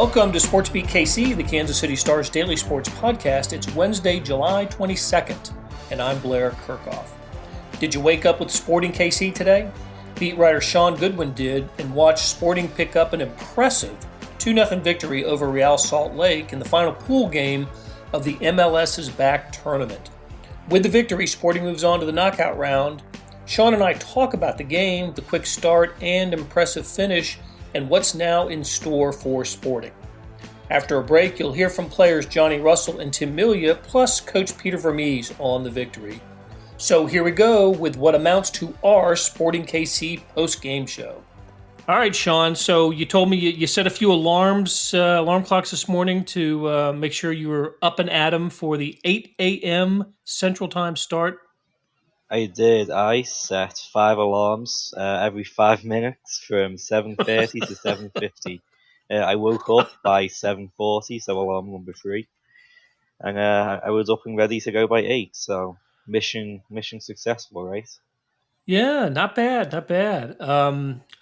Welcome to SportsBeat KC, the Kansas City Star's daily sports podcast. It's Wednesday, July 22nd, and I'm Blair Kerkhoff. Did you wake up with Sporting KC today? Beat writer Shaun Goodwin did, and watched Sporting pick up an impressive 2-0 victory over Real Salt Lake in the final pool game of the MLS's back tournament. With the victory, Sporting moves on to the knockout round. Shaun and I talk about the game, the quick start and impressive finish, and what's now in store for Sporting. After a break, you'll hear from players Johnny Russell and Tim Melia, plus Coach Peter Vermes on the victory. So here we go with what amounts to our Sporting KC post-game show. All right, Shaun, so you told me you set a few alarm clocks this morning to make sure you were up and at 'em for the 8 a.m. Central Time start. I did. I set 5 alarms every 5 minutes from 7:30 to 7:50. I woke up by 7:40, so alarm number 3, and I was up and ready to go by 8. So mission successful, right? Yeah, not bad. I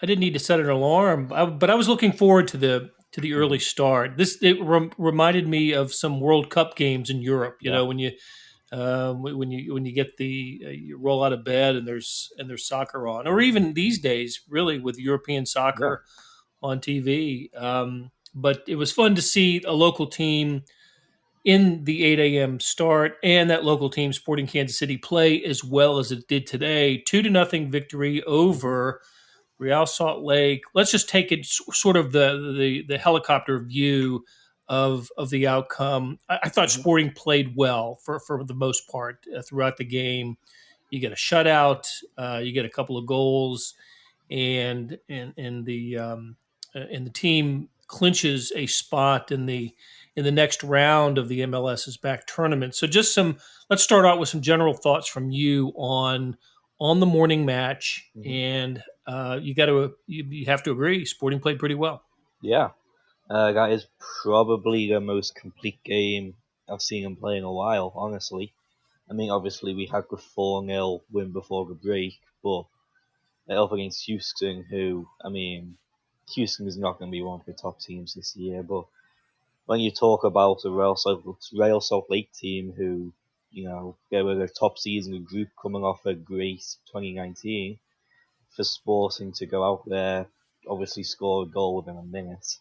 didn't need to set an alarm, but I was looking forward to the early start. It reminded me of some World Cup games in Europe. You know, when you get you roll out of bed and there's soccer on, or even these days, really with European soccer on TV. But it was fun to see a local team in the 8 a.m. start, and that local team, Sporting Kansas City, play as well as it did today. 2-0 victory over Real Salt Lake. Let's just take it sort of the helicopter view of the outcome. I thought Sporting played well for the most part throughout the game. You get a shutout, you get a couple of goals, and the team clinches a spot in the next round of the MLS's back tournament. So let's start out with some general thoughts from you on the morning match, and you have to agree, Sporting played pretty well. Yeah. That is probably the most complete game I've seen him play in a while, honestly. I mean, obviously we had the 4-0 win before the break, but up against Houston, Houston is not going to be one of the top teams this year, but when you talk about the Real Salt Lake team who, they were the top seeds in the group coming off a great 2019, for Sporting to go out there, obviously score a goal within a minute.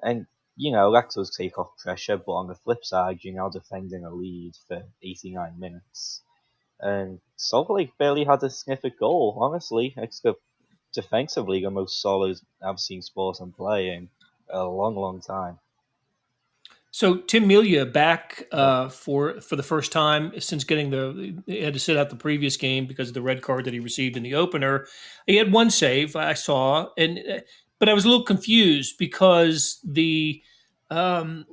And, that does take off pressure, but on the flip side, you're now defending a lead for 89 minutes. And Salt Lake barely had a sniff at goal, honestly. It's defensively the most solid I've seen Sporting play in a long, long time. So Tim Melia back for the first time since he had to sit out the previous game because of the red card that he received in the opener. He had one save I saw, but I was a little confused because on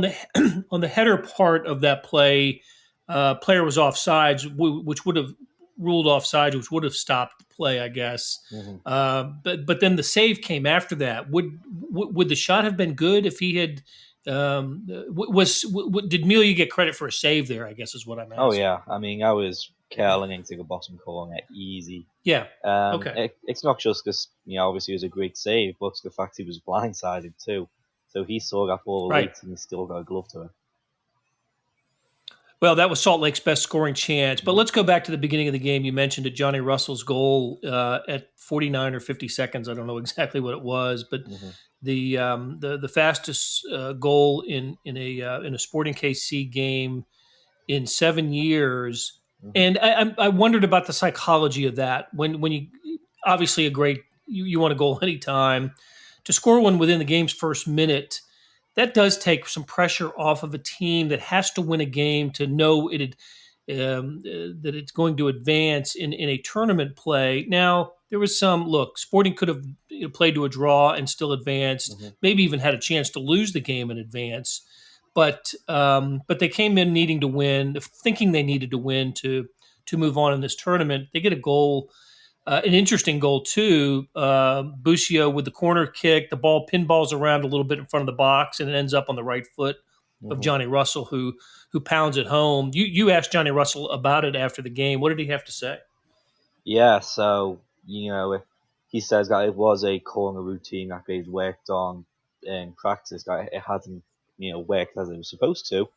the header part of that play, player was offsides, which would have ruled offsides, which would have stopped the play, I guess. Mm-hmm. But then the save came after that. Would the shot have been good if he had? Did Melia get credit for a save there, I guess is what I'm asking. Oh, yeah. I mean, I was curling into the bottom corner easy. Yeah. Okay. It's not just because, obviously it was a great save, but the fact he was blindsided too. So he saw that ball late and he still got a glove to it. Well, that was Salt Lake's best scoring chance. But let's go back to the beginning of the game. You mentioned it, Johnny Russell's goal at 49 or 50 seconds. I don't know exactly what it was, but the fastest goal in a Sporting KC game in 7 years. And I wondered about the psychology of that. When you obviously you want a goal anytime, to score one within the game's first minute, that does take some pressure off of a team that has to win a game to know that it's going to advance in a tournament play. Now, there was Sporting could have played to a draw and still advanced, maybe even had a chance to lose the game and advance. But they came in needing to win, thinking they needed to win to move on in this tournament. They get a goal, an interesting goal too. Busio with the corner kick, the ball pinballs around a little bit in front of the box, and it ends up on the right foot of Johnny Russell, who pounds it home. You asked Johnny Russell about it after the game. What did he have to say? Yeah, so he says that it was a corner routine that they've worked on in practice that it hadn't worked as it was supposed to.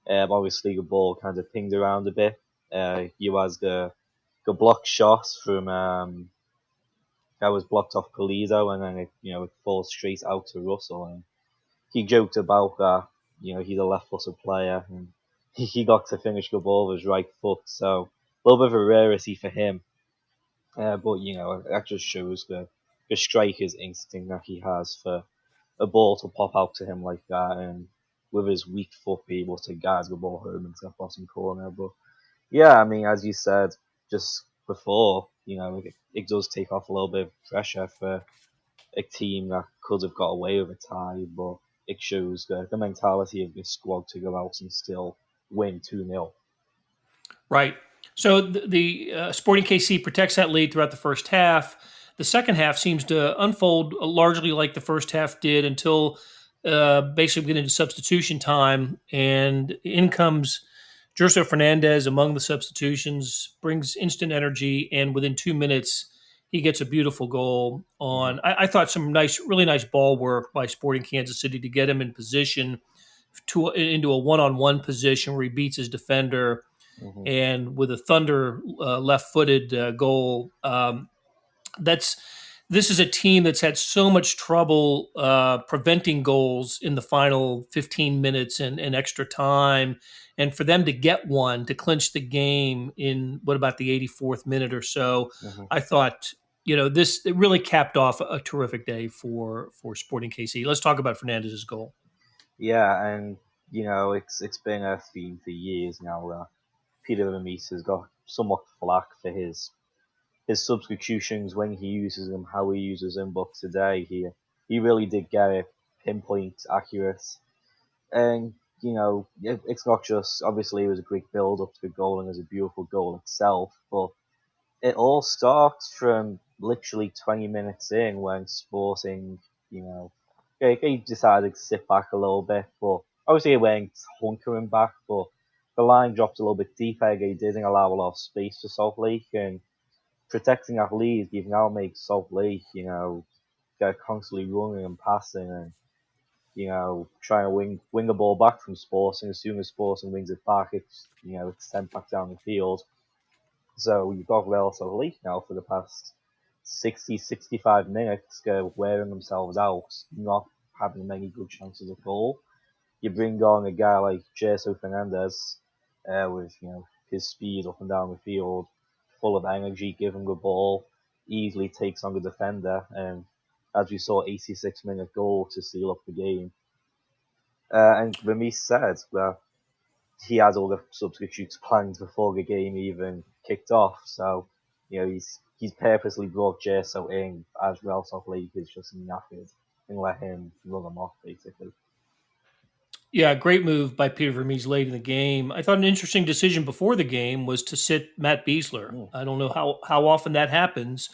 Obviously, the ball kind of pinged around a bit. You had the block shot from that was blocked off Pulido, and then it falls straight out to Russell. And he joked about that. He's a left-footed player, and he got to finish the ball with his right foot. So a little bit of a rarity for him. But that just shows the striker's instinct that he has for a ball to pop out to him like that, and with his weak foot be able to guide the ball home into the bottom corner. But yeah, I mean, as you said just before, it does take off a little bit of pressure for a team that could have got away with a tie, but it shows the mentality of this squad to go out and still win 2-0. Right. So the Sporting KC protects that lead throughout the first half. The second half seems to unfold largely like the first half did until basically we get into substitution time, and in comes Gerso Fernandez among the substitutions, brings instant energy, and within 2 minutes he gets a beautiful goal on. I thought some really nice ball work by Sporting Kansas City to get him in position into a one-on-one position where he beats his defender, Mm-hmm. and with a Thunder left-footed goal. This is a team that's had so much trouble preventing goals in the final 15 minutes and extra time, and for them to get one to clinch the game in what about the 84th minute or so, Mm-hmm. I thought this it really capped off a terrific day for Sporting KC. Let's talk about Fernandez's goal. Yeah, and it's been a theme for years now. Peter Vermes has got somewhat flack for his substitutions when he uses them, how he uses them. But today he really did get it pinpoint accurate, and it's not just obviously it was a great build up to the goal and it was a beautiful goal itself, but it all starts from literally 20 minutes in when Sporting, they decided to sit back a little bit, but obviously they weren't hunkering back, but the line dropped a little bit deeper. They didn't allow a lot of space for Salt Lake, and protecting that lead, you've now made Salt Lake, they're constantly running and passing and, trying to wing the ball back from Sporting. As soon as Sporting wings it back, it's sent back down the field. So you've got Real Salt Lake now for the past 60, 65 minutes wearing themselves out, not having many good chances at all. You bring on a guy like Gerso Fernandez with his speed up and down the field, full of energy, giving the ball, easily takes on the defender, and as we saw, 86-minute goal to seal up the game. And Vermes said that he had all the substitutes planned before the game even kicked off, so he's purposely brought Gerso in as Real Salt Lake is just knackered and let him run them off basically. Yeah, great move by Peter Vermes late in the game. I thought an interesting decision before the game was to sit Matt Beasler. I don't know how often that happens.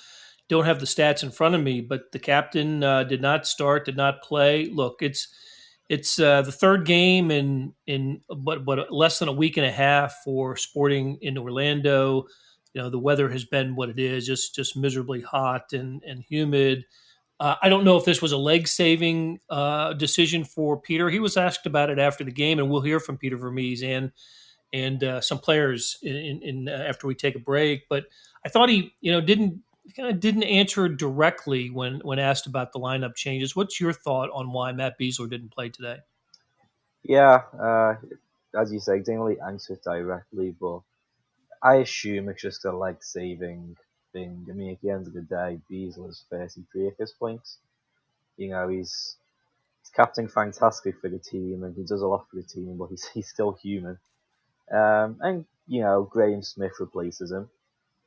Don't have the stats in front of me, but the captain did not start, did not play. Look, it's the third game in but less than a week and a half for Sporting in Orlando. The weather has been what it is, just miserably hot and humid. I don't know if this was a leg-saving decision for Peter. He was asked about it after the game, and we'll hear from Peter Vermes and some players in after we take a break. But I thought he, didn't answer directly when asked about the lineup changes. What's your thought on why Matt Beasler didn't play today? Yeah, as you say, didn't really answer it directly, but I assume it's just a leg saving thing. I mean, at the end of the day, Beasler's 33 at this point. He's captain fantastic for the team and he does a lot for the team, but he's still human. And Graham Smith replaces him.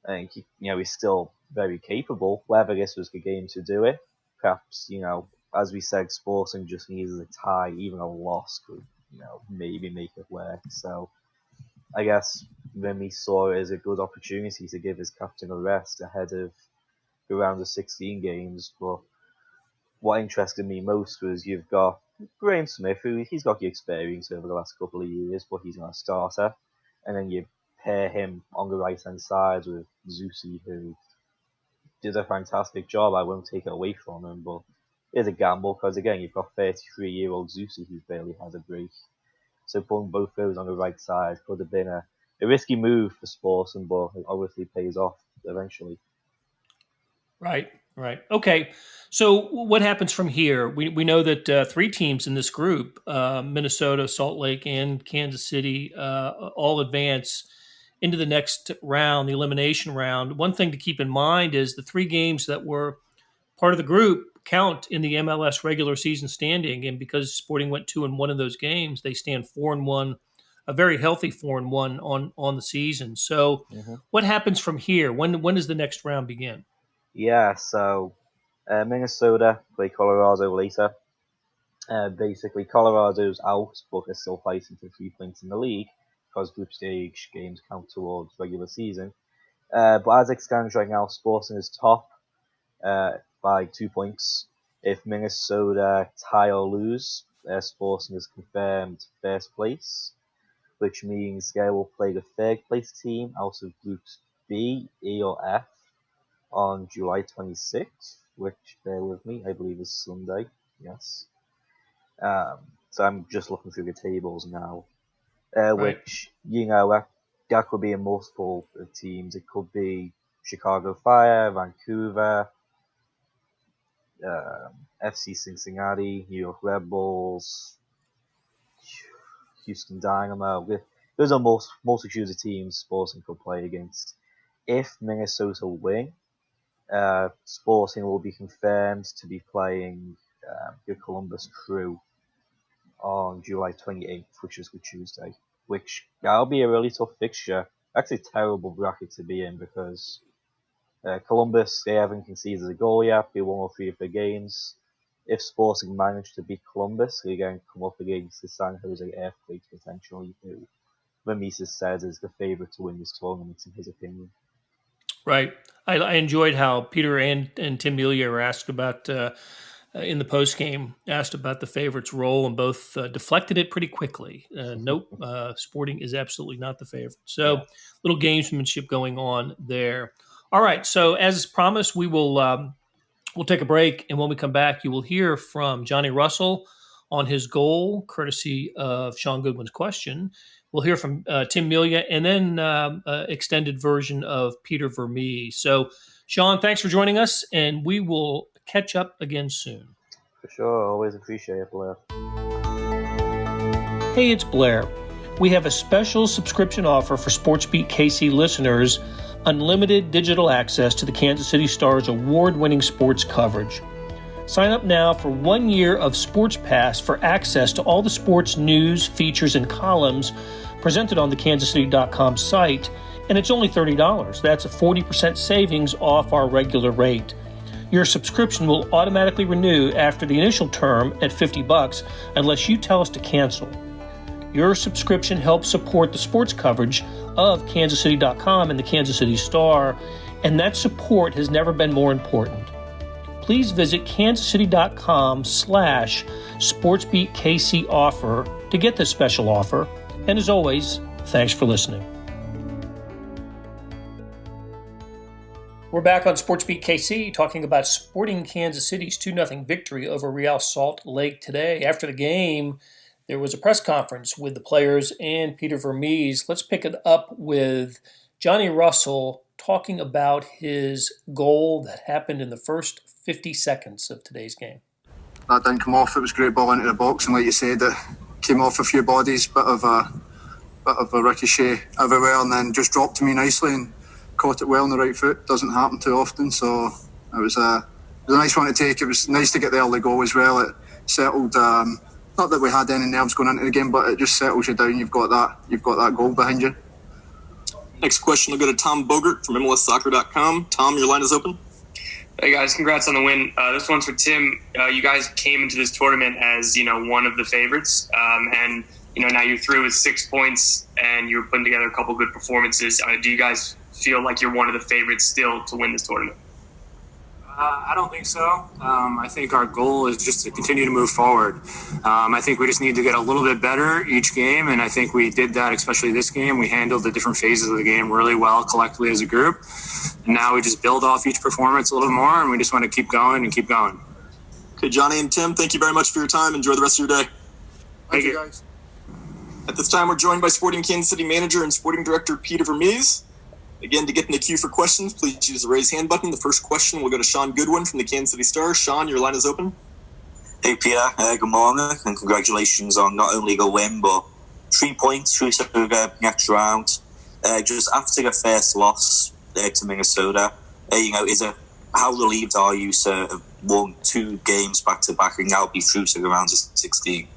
I think he's still very capable. Whether this was the game to do it, perhaps as we said, Sporting just needed a tie. Even a loss could maybe make it work. So I guess Remy saw it as a good opportunity to give his captain a rest ahead of the round of 16 games. But what interested me most was you've got Graham Smith, who he's got the experience over the last couple of years, but he's not a starter. And then you pair him on the right hand side with Zusi, who did a fantastic job. I won't take it away from him, but is a gamble because, again, you've got 33-year-old Zusi who barely has a break. So putting both those on the right side could have been a risky move for Sporting, but it obviously pays off eventually. Right. Okay. So what happens from here? We know that 3 teams in this group, Minnesota, Salt Lake, and Kansas City, all advance into the next round, the elimination round. One thing to keep in mind is the 3 games that were part of the group count in the MLS regular season standing. And because Sporting went 2-1 in those games, they stand 4-1, a very healthy 4-1 on the season. So what happens from here? When does the next round begin? Yeah, so Minnesota play Colorado later. Basically, Colorado's out, but they're still fighting for 3 points in the league because group stage games count towards regular season. But as it stands right now, Sporting is top by 2 points. If Minnesota tie or lose, Sporting is confirmed first place, which means they will play the 3rd place team out of groups B, E, or F on July 26th, which, bear with me, I believe is Sunday. Yes. So I'm just looking through the tables now, which, that could be in multiple teams. It could be Chicago Fire, Vancouver, FC Cincinnati, New York Red Bulls, Houston Dynamo. Those are multitudes of teams Sporting could play against. If Minnesota win, Sporting will be confirmed to be playing the Columbus Crew on July 28th, which is the Tuesday. Which that'll be a really tough fixture. Actually, a terrible bracket to be in because Columbus, they haven't conceded a goal yet. They won all 3 of their games. If Sporting manage to beat Columbus, they again come up against the San Jose Earthquakes potentially, who Vermes says is the favourite to win this tournament in his opinion. Right. I enjoyed how Peter and Tim Melia were asked about in the post game, asked about the favorites' role, and both deflected it pretty quickly. Nope, Sporting is absolutely not the favorite. So little gamesmanship going on there. All right. So as promised, we will we'll take a break, and when we come back, you will hear from Johnny Russell on his goal, courtesy of Shaun Goodwin's question. We'll hear from Tim Melia, and then extended version of Peter Vermes. So, Shaun, thanks for joining us, and we will catch up again soon. For sure. Always appreciate it, Blair. Hey, it's Blair. We have a special subscription offer for SportsBeat KC listeners, unlimited digital access to the Kansas City Star's award-winning sports coverage. Sign up now for 1 year of Sports Pass for access to all the sports news, features, and columns presented on the kansascity.com site, and it's only $30. That's a 40% savings off our regular rate. Your subscription will automatically renew after the initial term at $50 unless you tell us to cancel. Your subscription helps support the sports coverage of kansascity.com and the Kansas City Star, and that support has never been more important. Please visit kansascity.com/SportsBeatKC offer to get this special offer. And as always, thanks for listening. We're back on SportsBeat KC talking about Sporting Kansas City's 2-0 victory over Real Salt Lake today. After the game, there was a press conference with the players and Peter Vermes. Let's pick it up with Johnny Russell talking about his goal that happened in the first 50 seconds of today's game. That didn't come off. It was a great ball into the box, and like you said, it came off a few bodies, bit of a ricochet everywhere, and then just dropped to me nicely and caught it well on the right foot. Doesn't happen too often, so it was a nice one to take. It was nice to get the early goal as well. It settled. Not that we had any nerves going into the game, but it just settles you down. You've got that goal behind you. Next question will go to Tom Bogert from MLSsoccer.com. Tom, your line is open. Hey guys, congrats on the win. This one's for Tim. You guys came into this tournament as one of the favorites, and now you're through with 6 points, and you're putting together a couple good performances. Do you guys feel like you're one of the favorites still to win this tournament? I don't think so. I think our goal is just to continue to move forward. I think we just need to get a little bit better each game, and I think we did that, especially this game. We handled the different phases of the game really well collectively as a group. And now we just build off each performance a little more, and we just want to keep going and keep going. Okay, Johnny and Tim, thank you very much for your time. Enjoy the rest of your day. Thank you, guys. At this time, we're joined by Sporting Kansas City manager and sporting director Peter Vermes. Again, to get in the queue for questions, please use the raise hand button. The first question will go to Shaun Goodwin from the Kansas City Star. Shaun, your line is open. Hey, Peter. Good morning, and congratulations on not only the win, but 3 points through the next round. Just after the first loss to Minnesota, how relieved are you to have won 2 games back to back and now be through to the rounds of 16?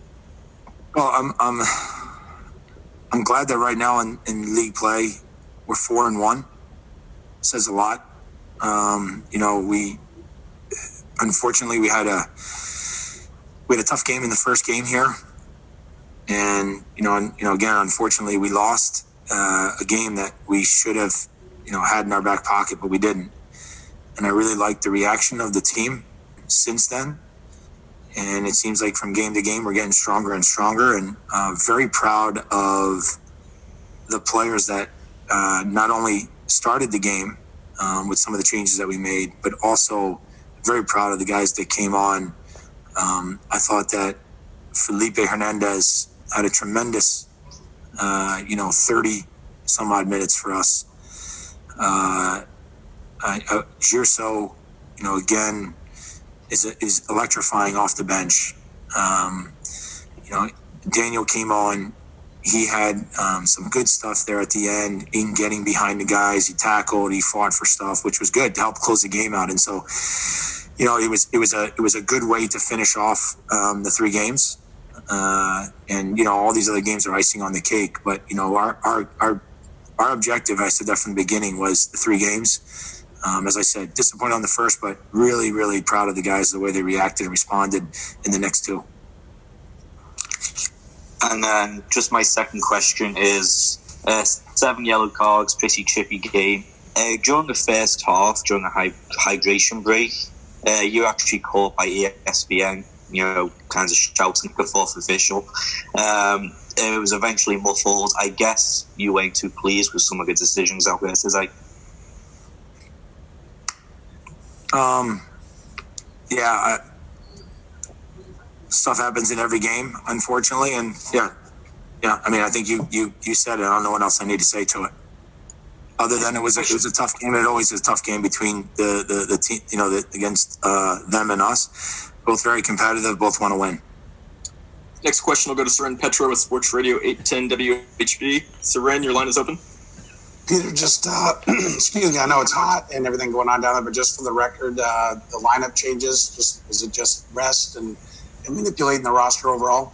Well, I'm glad that right now in league play we're 4-1. Says a lot. We unfortunately we had a tough game in the first game here, and again, unfortunately we lost a game that we should have had in our back pocket, but we didn't. And I really like the reaction of the team since then. And it seems like from game to game, we're getting stronger and stronger, and very proud of the players that not only started the game with some of the changes that we made, but also very proud of the guys that came on. I thought that Felipe Hernandez had a tremendous, 30 some odd minutes for us. Girso, again, is electrifying off the bench. Daniel came on. He had some good stuff there at the end in getting behind the guys. He tackled, he fought for stuff, which was good to help close the game out. And so, it was a good way to finish off the 3 games. All these other games are icing on the cake. But our objective, I said that from the beginning, was the 3 games. As I said, disappointed on the first, but really, really proud of the guys, the way they reacted and responded in the next 2. And then just my second question is 7 yellow cards, pretty chippy game. During the first half, during a hydration break, you were actually caught by ESPN, kind of shouting at the 4th official. It was eventually muffled. I guess you weren't too pleased with some of the decisions out there today. Stuff happens in every game, unfortunately, and I think you said it. I don't know what else I need to say to it, other than it was a tough game. It always is a tough game between the team, against them and us. Both very competitive, both want to win. Next question will go to Seren Petra with Sports Radio 810 WHB. Seren, your line is open. Peter, just, excuse me, I know it's hot and everything going on down there, but just for the record, the lineup changes, is it just rest and manipulating the roster overall?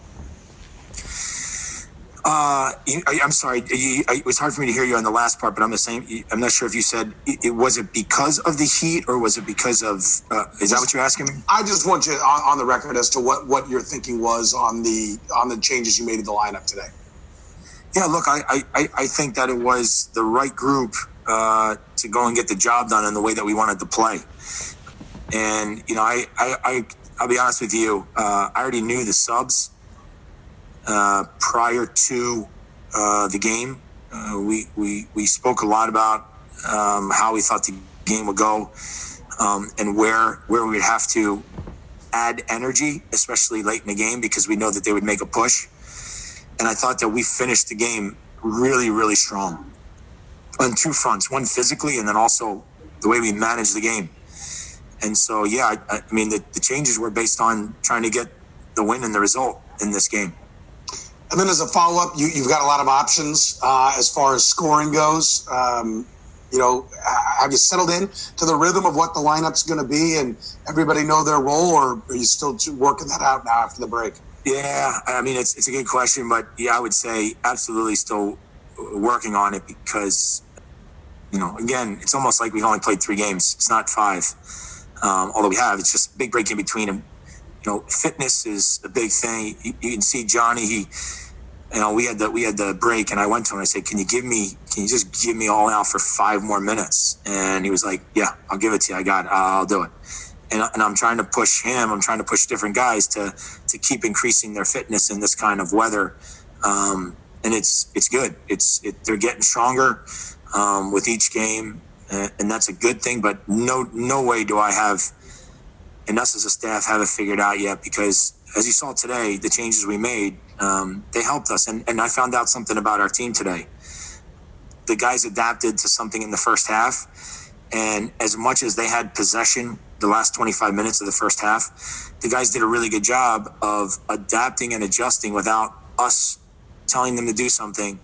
I'm sorry. It was hard for me to hear you on the last part, but I'm not sure if you said was it because of the heat or was it because of? Is that what you're asking me? I just want you on the record as to what your thinking was on the changes you made in the lineup today. Yeah, look, I think that it was the right group to go and get the job done in the way that we wanted to play. And I'll be honest with you, I already knew the subs prior to the game. We spoke a lot about how we thought the game would go and where we would have to add energy, especially late in the game, because we know that they would make a push. And I thought that we finished the game really, really strong on 2 fronts, one physically and then also the way we managed the game. And so, the changes were based on trying to get the win and the result in this game. And then as a follow-up, you've got a lot of options as far as scoring goes. Have you settled in to the rhythm of what the lineup's going to be and everybody know their role, or are you still working that out now after the break? Yeah, it's a good question, but I would say absolutely still working on it because, again, it's almost like we've only played 3 games. It's not 5, although we have. It's just a big break in between them. Fitness is a big thing. You can see Johnny. We had the break, and I went to him and I said, "Can you just give me all out for 5 more minutes?" And he was like, "Yeah, I'll give it to you. I'll do it." And I'm trying to push him. I'm trying to push different guys to keep increasing their fitness in this kind of weather. And it's good. They're getting stronger with each game, and that's a good thing. But no way do I have and us as a staff haven't figured out yet, because as you saw today, the changes we made, they helped us. And I found out something about our team today. The guys adapted to something in the first half, and as much as they had possession the last 25 minutes of the first half, the guys did a really good job of adapting and adjusting without us telling them to do something.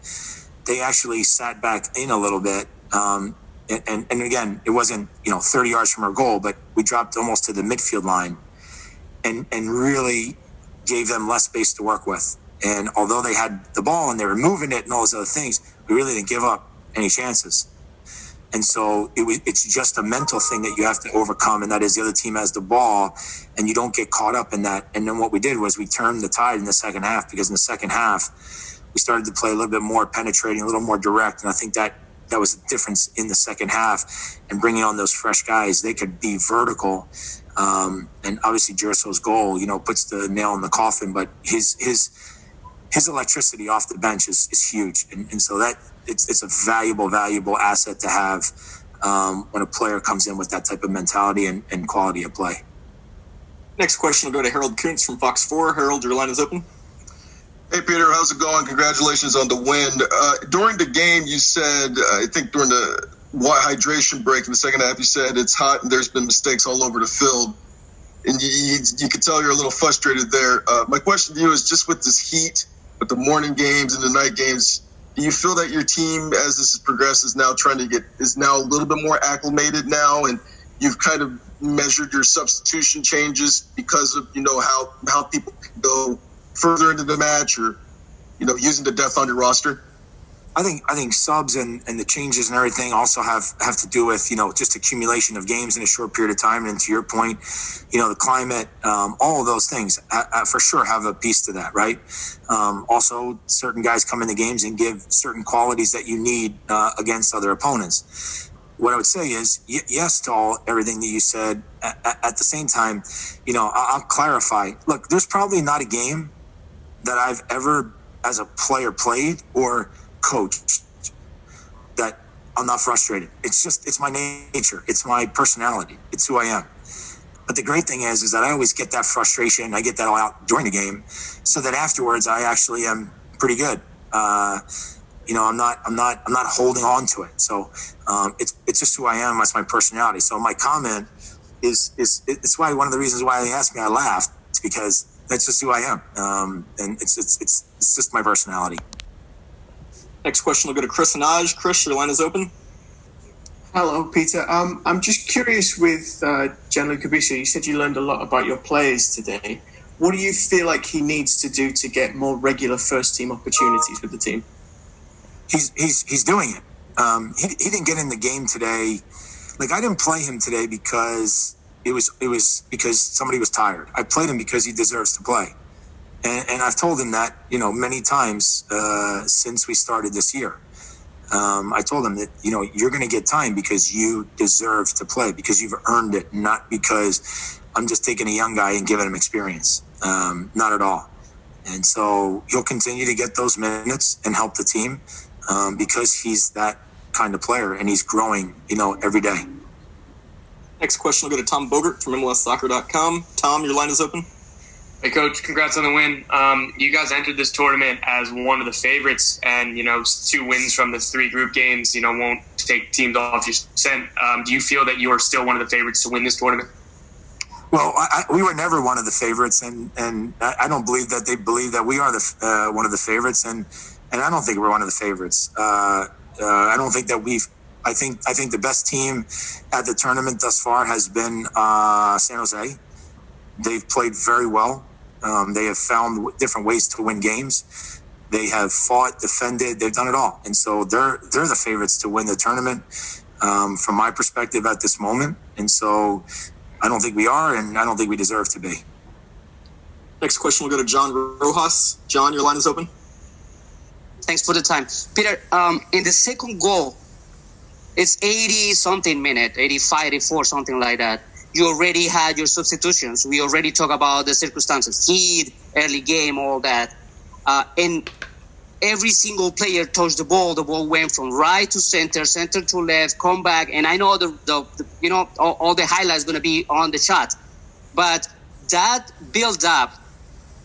They actually sat back in a little bit. And again, it wasn't, 30 yards from our goal, but we dropped almost to the midfield line and really gave them less space to work with. And although they had the ball and they were moving it and all those other things, we really didn't give up any chances. And so it's just a mental thing that you have to overcome, and that is the other team has the ball and you don't get caught up in that. And then what we did was we turned the tide in the second half, because in the second half we started to play a little bit more penetrating, a little more direct. And I think that was the difference in the second half, and bringing on those fresh guys. They could be vertical. And obviously Jerso's goal, puts the nail in the coffin, but his electricity off the bench is huge. And so that it's a valuable asset to have when a player comes in with that type of mentality and quality of play. Next question will go to Harold Kuntz from Fox 4. Harold, your line is open. Hey, Peter, how's it going? Congratulations on the win. During the game, you said, I think during the hydration break in the second half, you said it's hot and there's been mistakes all over the field. And you could tell you're a little frustrated there. My question to you is, just with this heat, with the morning games and the night games, do you feel that your team, as this progresses, now is now a little bit more acclimated now, and you've kind of measured your substitution changes because of how people can go further into the match, or using the depth on your roster? I think subs and the changes and everything also have to do with just accumulation of games in a short period of time. And to your point, the climate, all of those things for sure have a piece to that, right? Also, certain guys come into games and give certain qualities that you need against other opponents. What I would say is yes to everything that you said. At the same time, I'll clarify. Look, there's probably not a game that I've ever, as a player, played or coached that I'm not frustrated. It's my nature. It's my personality. It's who I am. But the great thing is that I always get that frustration. I get that all out during the game, so that afterwards I actually am pretty good. I'm not holding on to it. So it's just who I am. That's my personality. So my comment is it's why one of the reasons why they asked me, I laughed. It's because that's just who I am. And it's just my personality. Next question will go to Chris Anaj. Chris, your line is open. Hello, Peter. I'm just curious with Gianluca Busio. You said you learned a lot about your players today. What do you feel like he needs to do to get more regular first-team opportunities with the team? He's doing it. He didn't get in the game today. Like, I didn't play him today because it was because somebody was tired. I played him because he deserves to play. And I've told him that, many times since we started this year. I told him that, you're going to get time because you deserve to play, because you've earned it, not because I'm just taking a young guy and giving him experience. Not at all. And so he'll continue to get those minutes and help the team because he's that kind of player, and he's growing, every day. Next question will go to Tom Bogert from MLSsoccer.com. Tom, your line is open. Hey, Coach, congrats on the win. You guys entered this tournament as one of the favorites, and, 2 wins from the 3 group games, won't take teams off your scent. Do you feel that you are still one of the favorites to win this tournament? Well, we were never one of the favorites, and I don't believe that they believe that we are one of the favorites, and I don't think we're one of the favorites. I don't think that I think the best team at the tournament thus far has been San Jose. They've played very well. They have found different ways to win games. They have fought, defended. They've done it all. And so they're the favorites to win the tournament from my perspective at this moment. And so I don't think we are, and I don't think we deserve to be. Next question will go to John Rojas. John, your line is open. Thanks for the time. Peter, in the second goal, it's 80-something minute, 85, 84, something like that. You already had your substitutions. We already talked about the circumstances, heat, early game, all that. And every single player touched the ball. The ball went from right to center to left, come back. And I know all the highlights going to be on the chat. But that build-up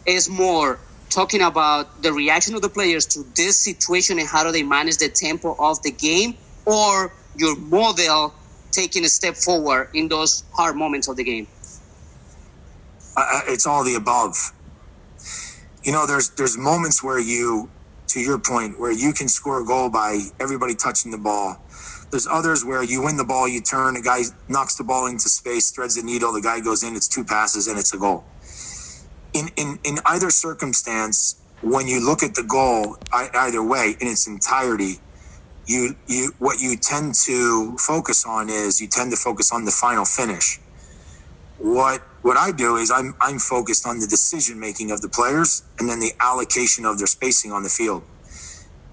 is more talking about the reaction of the players to this situation and how do they manage the tempo of the game, or your model taking a step forward in those hard moments of the game? It's all the above. There's moments where you, to your point, where you can score a goal by everybody touching the ball. There's others where you win the ball, you turn, the guy knocks the ball into space, threads the needle, the guy goes in, it's 2 passes, and it's a goal. In either circumstance, when you look at the goal, either way, in its entirety, what you tend to focus on is you tend to focus on the final finish. What I do is I'm focused on the decision making of the players and then the allocation of their spacing on the field.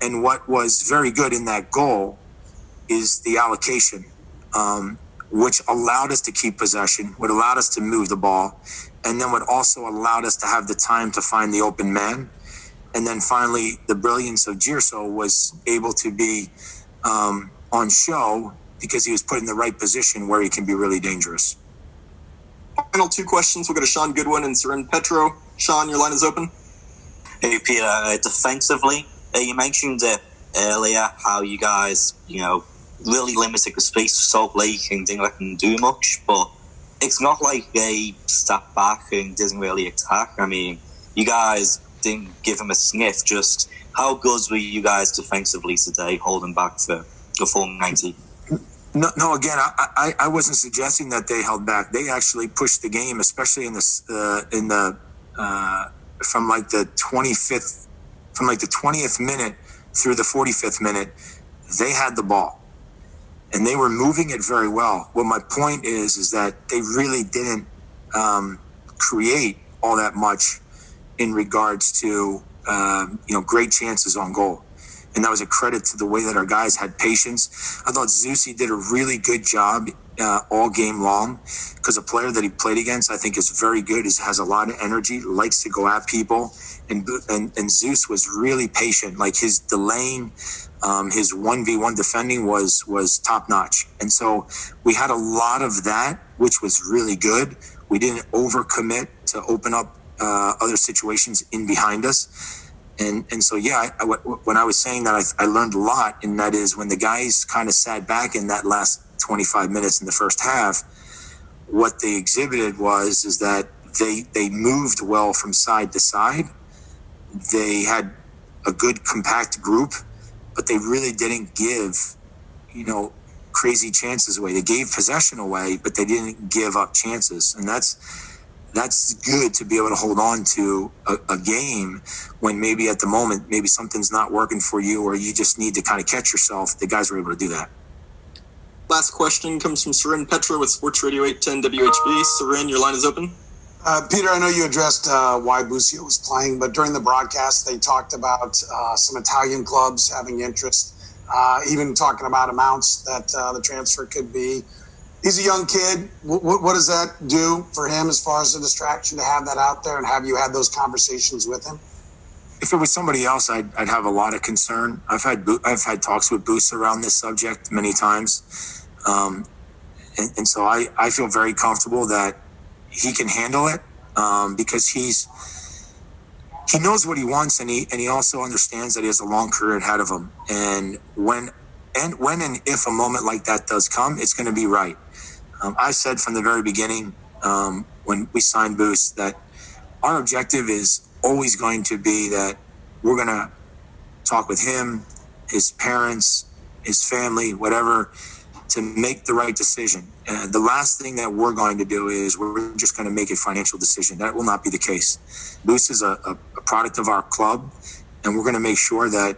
And what was very good in that goal is the allocation, which allowed us to keep possession, what allowed us to move the ball, and then what also allowed us to have the time to find the open man. And then finally, the brilliance of Girso was able to be on show because he was put in the right position where he can be really dangerous. Final 2 questions. We'll go to Shaun Goodwin and Soren Petro. Shaun, your line is open. Hey, Peter, defensively, you mentioned earlier how you guys, really limited the space to Salt Lake and didn't let them do much, but it's not like they stepped back and didn't really attack. I mean, you guys didn't give them a sniff. Just how good were you guys defensively today, holding back for the full 90? No. Again, I wasn't suggesting that they held back. They actually pushed the game, especially from the 20th minute through the 45th minute. They had the ball, and they were moving it very well. What my point is that they really didn't create all that much in regards to great chances on goal. And that was a credit to the way that our guys had patience. I thought Zusi did a really good job all game long, because a player that he played against, I think, is very good, has a lot of energy, likes to go at people. And Zeus was really patient. Like his delaying, his 1v1 defending was top notch. And so we had a lot of that, which was really good. We didn't overcommit to open up other situations in behind us. And so, when I was saying that, I learned a lot, and that is when the guys kind of sat back in that last 25 minutes in the first half, what they exhibited is that they moved well from side to side. They had a good compact group, but they really didn't give, crazy chances away. They gave possession away, but they didn't give up chances. And that's good to be able to hold on to a game when maybe at the moment, maybe something's not working for you, or you just need to kind of catch yourself. The guys were able to do that. Last question comes from Soren Petro with Sports Radio 810 WHB. Soren, your line is open. Peter, I know you addressed why Busio was playing, but during the broadcast, they talked about some Italian clubs having interest, even talking about amounts that the transfer could be. He's a young kid. What does that do for him as far as a distraction to have that out there, and have you had those conversations with him? If it was somebody else, I'd have a lot of concern. I've had talks with Boots around this subject many times, and so I feel very comfortable that he can handle it, because he knows what he wants, and he also understands that he has a long career ahead of him. And when and if a moment like that does come, it's going to be right. I said from the very beginning, when we signed Boost, that our objective is always going to be that we're going to talk with him, his parents, his family, whatever, to make the right decision. And the last thing that we're going to do is we're just going to make a financial decision. That will not be the case. Boost is a product of our club, and we're going to make sure that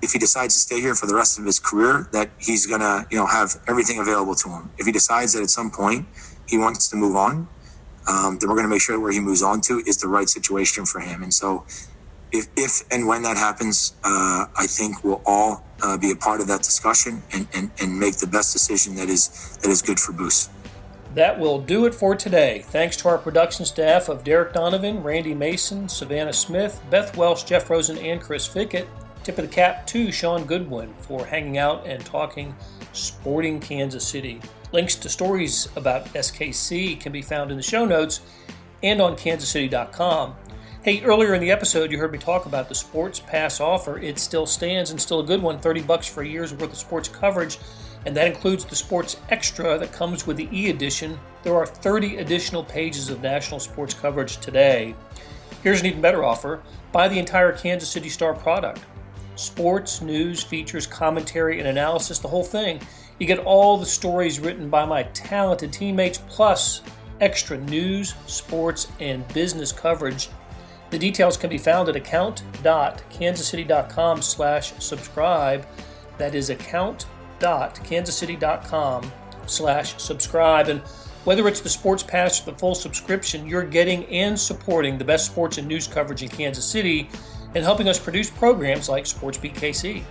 if he decides to stay here for the rest of his career, that he's going to, have everything available to him. If he decides that at some point he wants to move on, then we're going to make sure where he moves on to is the right situation for him. And so if and when that happens, I think we'll all be a part of that discussion and make the best decision that is good for Boost. That will do it for today. Thanks to our production staff of Derek Donovan, Randy Mason, Savannah Smith, Beth Welsh, Jeff Rosen, and Chris Fickett. Tip of the cap to Shaun Goodwin for hanging out and talking Sporting Kansas City. Links to stories about SKC can be found in the show notes and on kansascity.com. Hey, earlier in the episode, you heard me talk about the Sports Pass offer. It still stands and still a good one, $30 for a year's worth of sports coverage, and that includes the Sports Extra that comes with the e-edition. There are 30 additional pages of national sports coverage today. Here's an even better offer. Buy the entire Kansas City Star product. Sports, news, features, commentary, and analysis, the whole thing. You get all the stories written by my talented teammates, plus extra news, sports, and business coverage. The details can be found at account.kansascity.com/subscribe. That is account.kansascity.com/subscribe. And whether it's the Sports Pass or the full subscription, you're getting and supporting the best sports and news coverage in Kansas City and helping us produce programs like SportsBeat KC.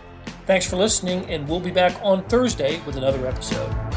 Thanks for listening, and we'll be back on Thursday with another episode.